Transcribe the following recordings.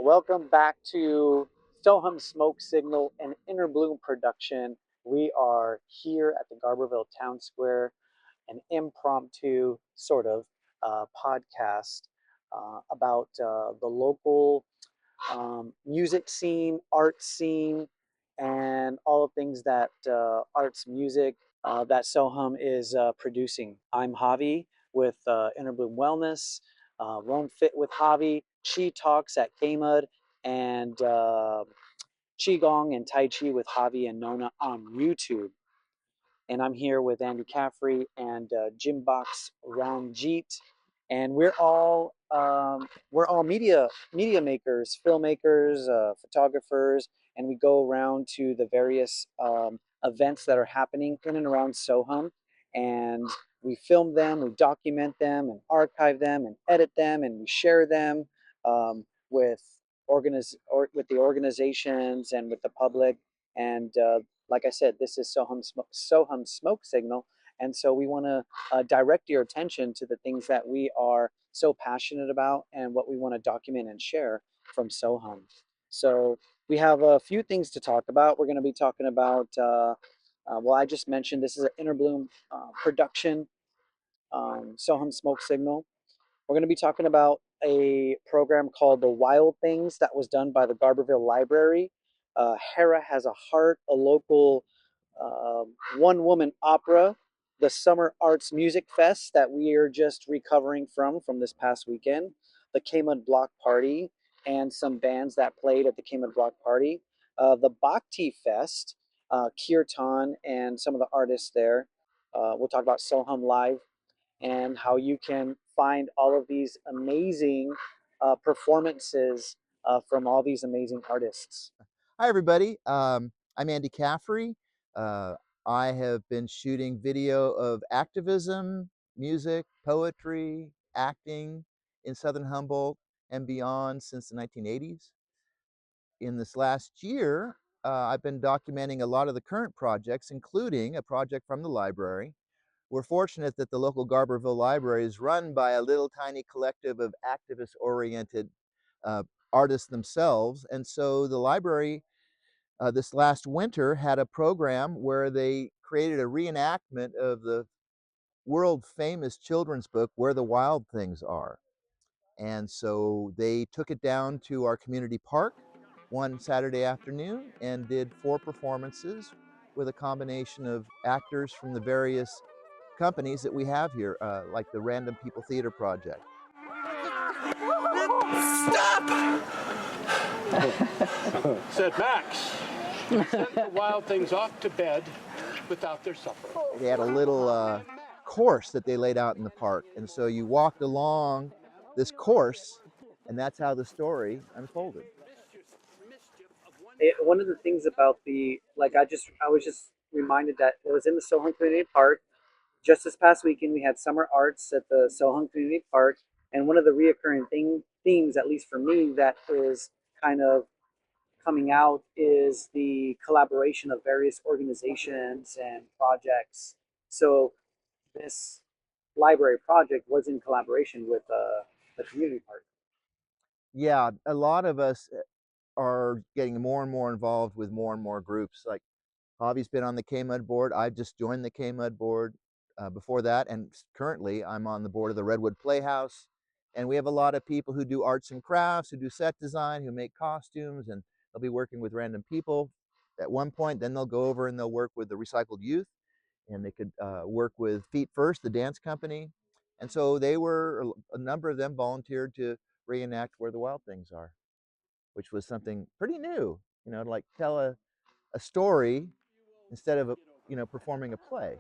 Welcome back to Sohum Smoke Signal, an Inner Bloom production. We are here at the Garberville Town Square, an impromptu sort of podcast about the local music scene, art scene, and all the things that arts music that Sohum is producing. I'm Javi with Inner Bloom Wellness, Roam Fit with Javi, Chi Talks at KMUD, and Qigong and Tai Chi with Javi and Nona on YouTube. And I'm here with Andy Caffrey and Jim Box Ranjit, and we're all media makers, filmmakers, photographers, and we go around to the various events that are happening in and around Sohum, and we film them, we document them, and archive them, and edit them, and we share them with with the organizations and with the public, and like I said, this is Sohum Smoke Signal, and so we want to direct your attention to the things that we are so passionate about and what we want to document and share from Sohum. So we have a few things to talk about. We're going to be talking about, well, I just mentioned this is an Inner Bloom production, Sohum Smoke Signal. We're going to be talking about a program called The Wild Things that was done by the Garberville Library. Hera Has a Heart, a local one-woman opera, the Summer Arts Music Fest that we are just recovering from this past weekend, the KMUD Block Party, and some bands that played at the KMUD Block Party, the Bhakti Fest, Kirtan, and some of the artists there. We'll talk about Soham Live and how you can find all of these amazing performances from all these amazing artists. Hi, everybody. I'm Andy Caffrey. Uh, I have been shooting video of activism, music, poetry, acting in Southern Humboldt and beyond since the 1980s. In this last year, I've been documenting a lot of the current projects, including a project from the library. We're fortunate that the local Garberville Library is run by a little tiny collective of activist-oriented uh, artists themselves, and so the library this last winter had a program where they created a reenactment of the world famous children's book, Where the Wild Things Are. And so they took it down to our community park one Saturday afternoon and did 4 performances with a combination of actors from the various companies that we have here, like the Random People Theater Project. Stop! Said Max. Sent the wild things off to bed without their supper. They had a little course that they laid out in the park, and so you walked along this course, and that's how the story unfolded. One of the things about I was just reminded that it was in the Soham Community Park. Just this past weekend, we had summer arts at the Soham Community Park, and one of the reoccurring themes, at least for me, that is kind of coming out is the collaboration of various organizations and projects. So this library project was in collaboration with the community park. Yeah, a lot of us are getting more and more involved with more and more groups. Like Javi's been on the KMUD board. I've just joined the KMUD board before that, and currently I'm on the board of the Redwood Playhouse. And we have a lot of people who do arts and crafts, who do set design, who make costumes, and they'll be working with Random People at one point. Then they'll go over and they'll work with the Recycled Youth, and they could work with Feet First, the dance company. And so a number of them volunteered to reenact Where the Wild Things Are, which was something pretty new, like tell a story instead of performing a play.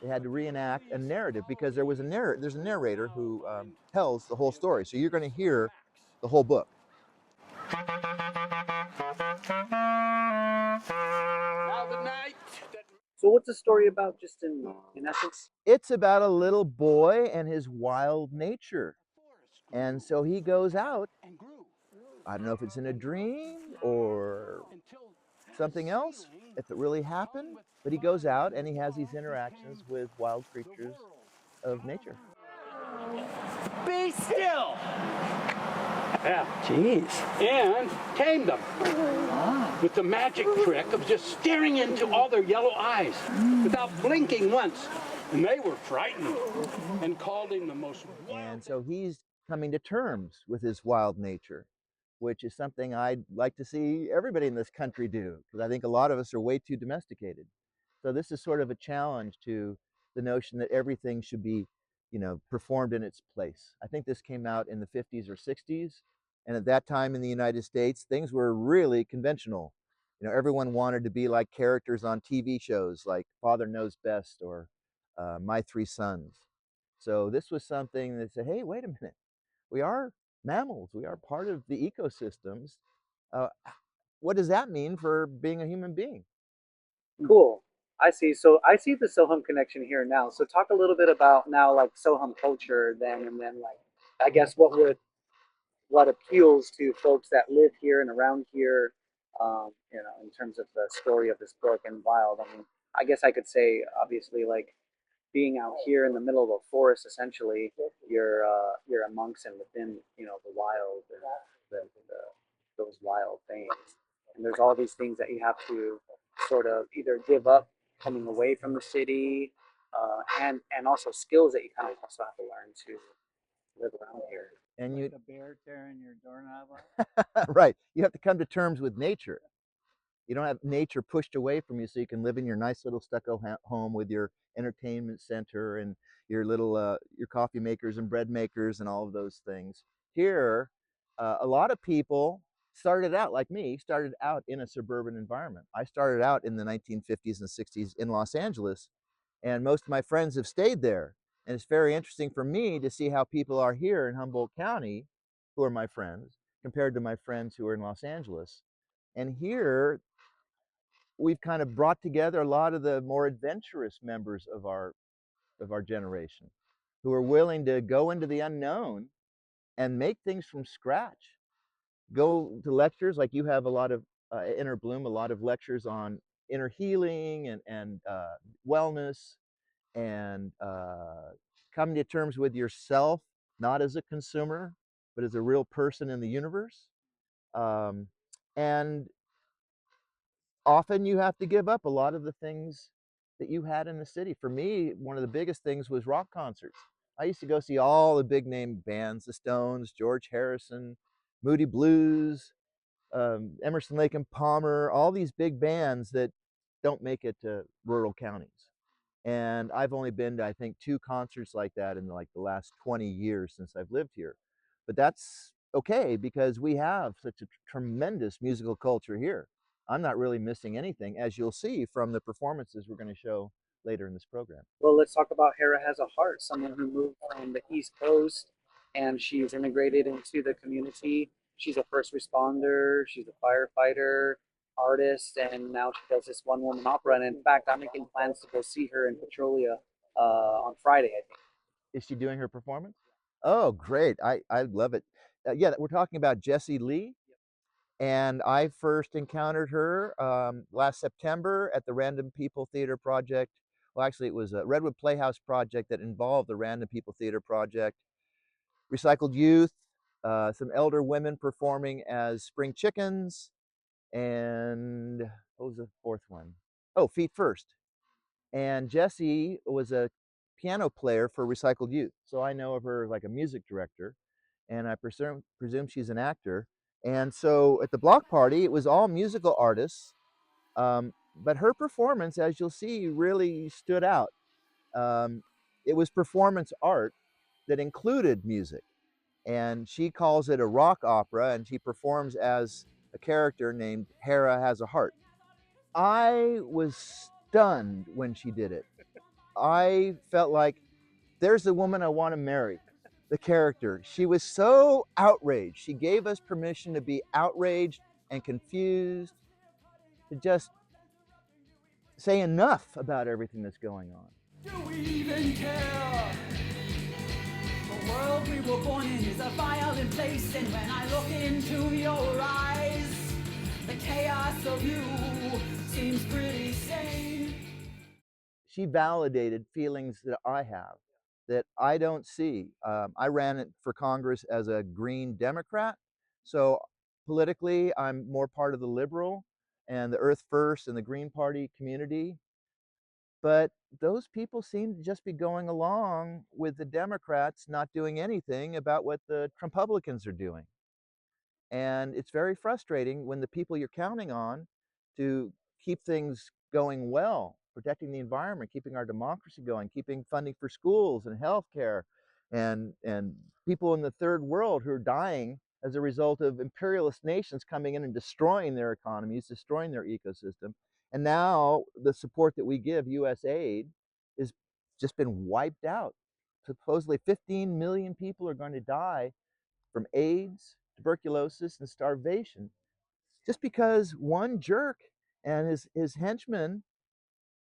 They had to reenact a narrative because there's a narrator who tells the whole story. So you're going to hear the whole book. So what's the story about, just in essence? It's about a little boy and his wild nature. And so he goes out, I don't know if it's in a dream or something else, if it really happened, but he goes out and he has these interactions with wild creatures of nature. Be still Yeah. Jeez. And tamed them with the magic trick of just staring into all their yellow eyes without blinking once. And they were frightened and called him the most wild. And so he's coming to terms with his wild nature, which is something I'd like to see everybody in this country do, because I think a lot of us are way too domesticated. So this is sort of a challenge to the notion that everything should be, performed in its place. I think this came out in the 50s or 60s. And at that time in the United States, things were really conventional. Everyone wanted to be like characters on TV shows like Father Knows Best or My Three Sons. So this was something that said, hey, wait a minute. We are mammals. We are part of the ecosystems. Uh, what does that mean for being a human being? Cool. I see. So I see the Sohum connection here now. So talk a little bit about now like Sohum culture then, and then like I guess what appeals to folks that live here and around here, in terms of the story of this book and Wild. I mean, I guess I could say obviously like being out here in the middle of a forest, essentially, you're amongst and within the wild, those wild things, and there's all these things that you have to sort of either give up coming away from the city, and also skills that you kind of also have to learn to live around here. And Like you, a bear tearing your doorknob off. right, you have to come to terms with nature. You don't have nature pushed away from you so you can live in your nice little stucco home with your entertainment center and your little your coffee makers and bread makers and all of those things. Here, a lot of people started out like me, started out in a suburban environment. I started out in the 1950s and 60s in Los Angeles, and most of my friends have stayed there. And it's very interesting for me to see how people are here in Humboldt County, who are my friends, compared to my friends who are in Los Angeles. And here, we've kind of brought together a lot of the more adventurous members of our generation, who are willing to go into the unknown and make things from scratch. Go to lectures like you have a lot of Inner Bloom, a lot of lectures on inner healing and wellness and coming to terms with yourself, not as a consumer, but as a real person in the universe. And often you have to give up a lot of the things that you had in the city. For me, one of the biggest things was rock concerts. I used to go see all the big name bands, the Stones, George Harrison, Moody Blues, Emerson, Lake and Palmer, all these big bands that don't make it to rural counties. And I've only been to, I think, 2 concerts like that in like the last 20 years since I've lived here. But that's okay because we have such a tremendous musical culture here. I'm not really missing anything, as you'll see from the performances we're going to show later in this program. Well, let's talk about Hera Has a Heart, someone who moved from the East Coast and she's integrated into the community. She's a first responder, she's a firefighter, artist, and now she does this one woman opera. And in fact, I'm making plans to go see her in Petrolia on Friday, I think. Is she doing her performance? Oh, great. I love it. Yeah, we're talking about Jessie Lee. And I first encountered her last September at the Random People Theater Project. Well, actually, it was a Redwood Playhouse project that involved the Random People Theater Project, Recycled Youth, some elder women performing as spring chickens, and what was the fourth one? Oh, Feet First. And Jessie was a piano player for Recycled Youth. So I know of her like a music director, and I presume she's an actor. And so at the block party, it was all musical artists, but her performance, as you'll see, really stood out. It was performance art that included music, and she calls it a rock opera, and she performs as a character named Hera Has a Heart. I was stunned when she did it. I felt like there's the woman I want to marry, the character. She was so outraged. She gave us permission to be outraged and confused, to just say enough about everything that's going on. Do we even care? The world we were born in is a violent place, and when I look into your eyes, the chaos of you seems pretty sane. She validated feelings that I have, that I don't see. I ran it for Congress as a Green Democrat, So politically, I'm more part of the liberal and the Earth First and the Green Party community. But those people seem to just be going along with the Democrats not doing anything about what the Trumpublicans are doing. And it's very frustrating when the people you're counting on to keep things going well, protecting the environment, keeping our democracy going, keeping funding for schools and healthcare, and people in the third world who are dying as a result of imperialist nations coming in and destroying their economies, destroying their ecosystem. And now the support that we give, US aid, is just been wiped out. Supposedly 15 million people are going to die from AIDS, tuberculosis, and starvation, just because one jerk and his henchmen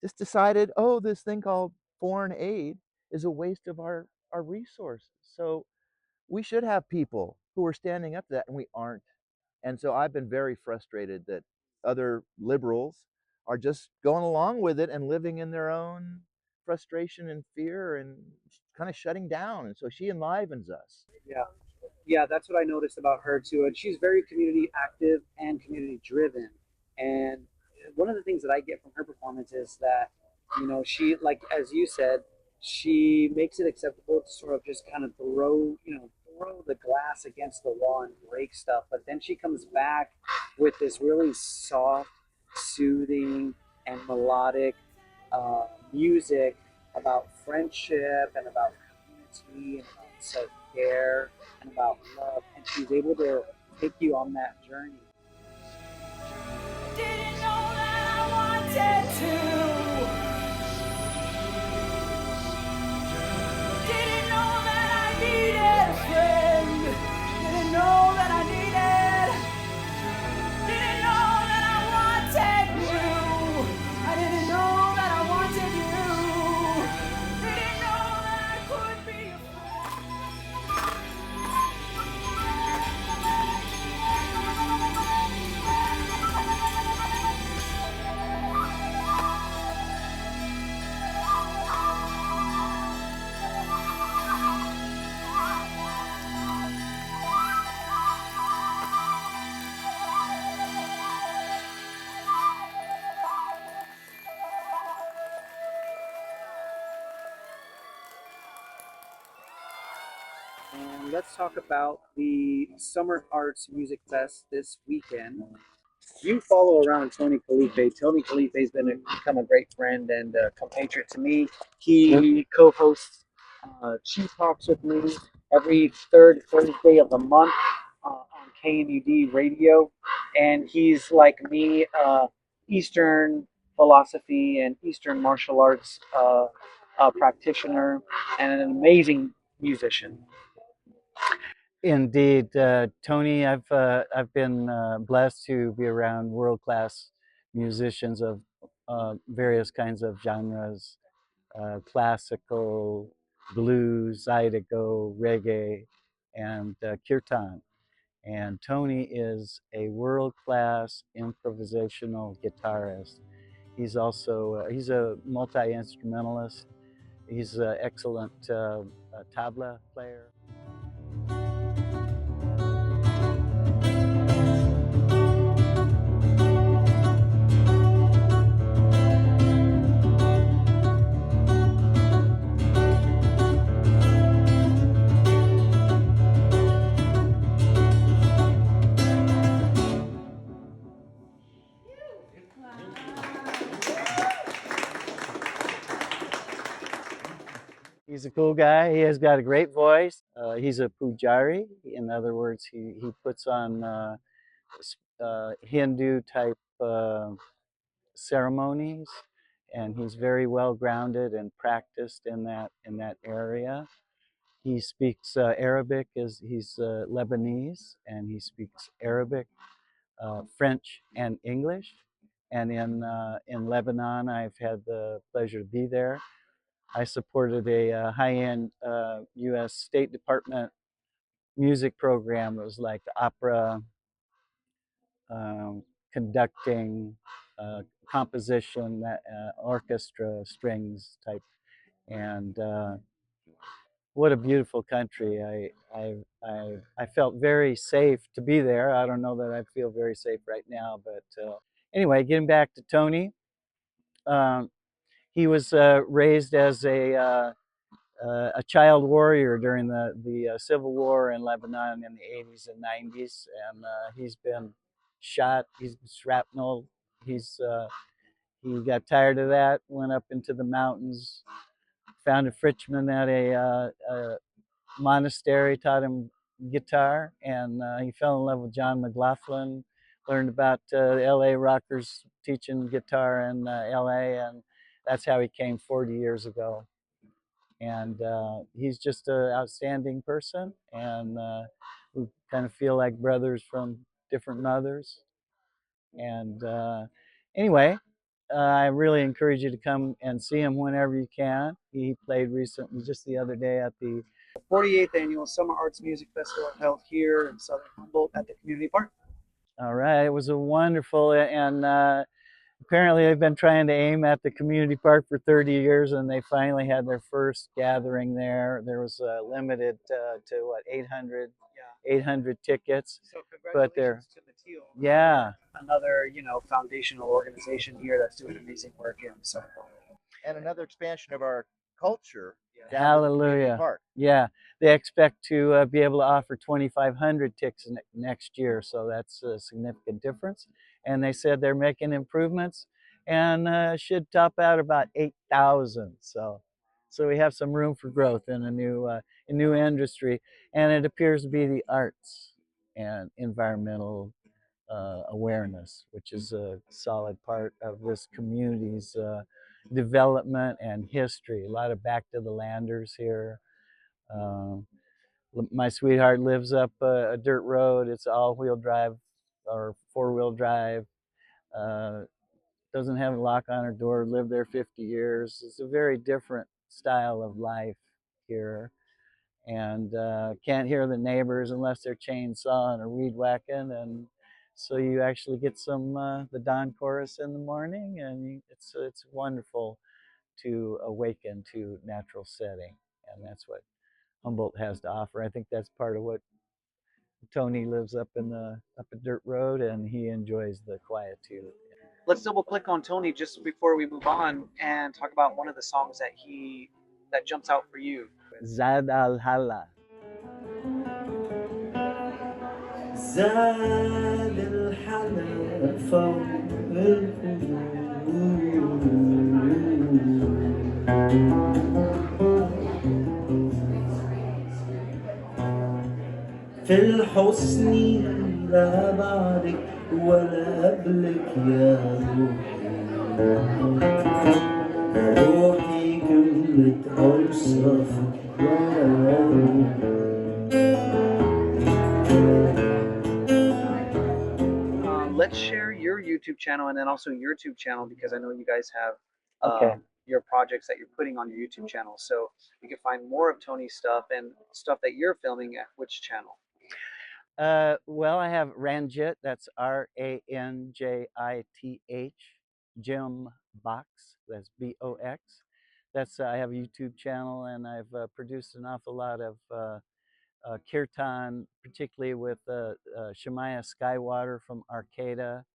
just decided, oh, this thing called foreign aid is a waste of our resources. So we should have people who are standing up to that, and we aren't. And so I've been very frustrated that other liberals are just going along with it and living in their own frustration and fear and kind of shutting down. And so she enlivens us. Yeah. Yeah, that's what I noticed about her too. And she's very community active and community driven. And one of the things that I get from her performance is that, she, like as you said, she makes it acceptable to sort of just kind of throw the glass against the wall and break stuff. But then she comes back with this really soft, soothing, and melodic music about friendship and about community and about self-care and about love, and she's able to take you on that journey. Didn't know that I wanted to. Didn't know that I needed a friend. Didn't know that I needed. Didn't know that I wanted you. I didn't know that I wanted you. Didn't know that I could be a friend. And let's talk about the Summer Arts Music Fest this weekend. You follow around Tony Khalife. Tony Khalife has become a great friend and compatriot to me. He co-hosts Chief Talks with me every third Thursday of the month on KMUD Radio, and he's like me, Eastern philosophy and Eastern martial arts practitioner, and an amazing musician. Indeed, Tony, I've been blessed to be around world-class musicians of various kinds of genres, classical, blues, zydeco, reggae, and kirtan. And Tony is a world-class improvisational guitarist. He's also he's a multi-instrumentalist. He's an excellent tabla player. He's a cool guy. He has got a great voice. He's a pujari. In other words, he puts on Hindu type ceremonies, and he's very well grounded and practiced in that area. He speaks Arabic. He's Lebanese, and he speaks Arabic, French, and English. And in Lebanon, I've had the pleasure to be there. I supported a high-end U.S. State Department music program. It was like opera, conducting, composition, orchestra, strings type. And what a beautiful country. I felt very safe to be there. I don't know that I feel very safe right now, but anyway, getting back to Tony, um, he was raised as a child warrior during the Civil War in Lebanon in the 80s and 90s, and he's been shot. He's shrapnel. He got tired of that. Went up into the mountains. Found a Frenchman at a monastery. Taught him guitar, and he fell in love with John McLaughlin. Learned about the L.A. rockers teaching guitar in L.A., and that's how he came 40 years ago. And he's just an outstanding person, and we kind of feel like brothers from different mothers. And anyway, I really encourage you to come and see him whenever you can. He played recently, just the other day, at the 48th Annual Summer Arts Music Festival held here in Southern Humboldt at the community park. All right, it was a wonderful, and apparently they've been trying to aim at the community park for 30 years, and they finally had their first gathering there. There was limited to what, 800 tickets. So but congratulations to the Teal. Yeah. Another, foundational organization here that's doing amazing work in Southern Humboldt. And another expansion of our culture. Hallelujah. Park. Yeah, they expect to be able to offer 2,500 tickets next year, so that's a significant difference. And they said they're making improvements, and should top out about 8,000. So we have some room for growth in a new industry, and it appears to be the arts and environmental awareness, which is a solid part of this community's development and history. A lot of back to the landers here. My sweetheart lives up a dirt road. It's all-wheel drive or four-wheel drive. Doesn't have a lock on her door. Lived there 50 years. It's a very different style of life here, and can't hear the neighbors unless they're chainsawing or weed whacking. And so you actually get some the dawn chorus in the morning, and it's wonderful to awaken to natural setting, and that's what Humboldt has to offer. I think that's part of what Tony lives up a dirt road, and he enjoys the quietude. Let's double click on Tony just before we move on and talk about one of the songs that jumps out for you. Zad al-Hala. زاد الحلا فوق في الحسن لا بعدك ولا قبلك يا روحي كملت أوصافك يا Let's share your YouTube channel and then also your YouTube channel, because I know you guys have Okay. your projects that you're putting on your YouTube channel. So you can find more of Tony's stuff and stuff that you're filming at which channel? Well, I have Ranjit. That's Ranjith. Jim Box. That's Box. That's I have a YouTube channel, and I've produced an awful lot of kirtan, particularly with Shemaiah Skywater from Arcata,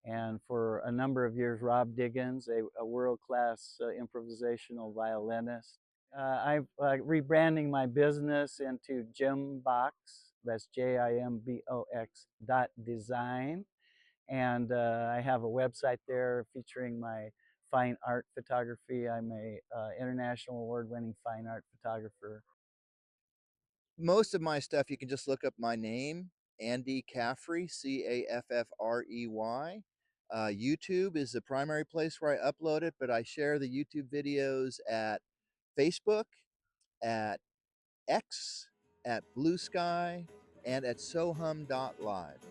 and for a number of years, Rob Diggins, a world-class improvisational violinist. I'm rebranding my business into Jim Box. That's JIMBOX.design. And I have a website there featuring my fine art photography. I'm a international award-winning fine art photographer. Most of my stuff, you can just look up my name, Andy Caffrey, Caffrey. YouTube is the primary place where I upload it, but I share the YouTube videos at Facebook, at X, at Blue Sky, and at sohum.live.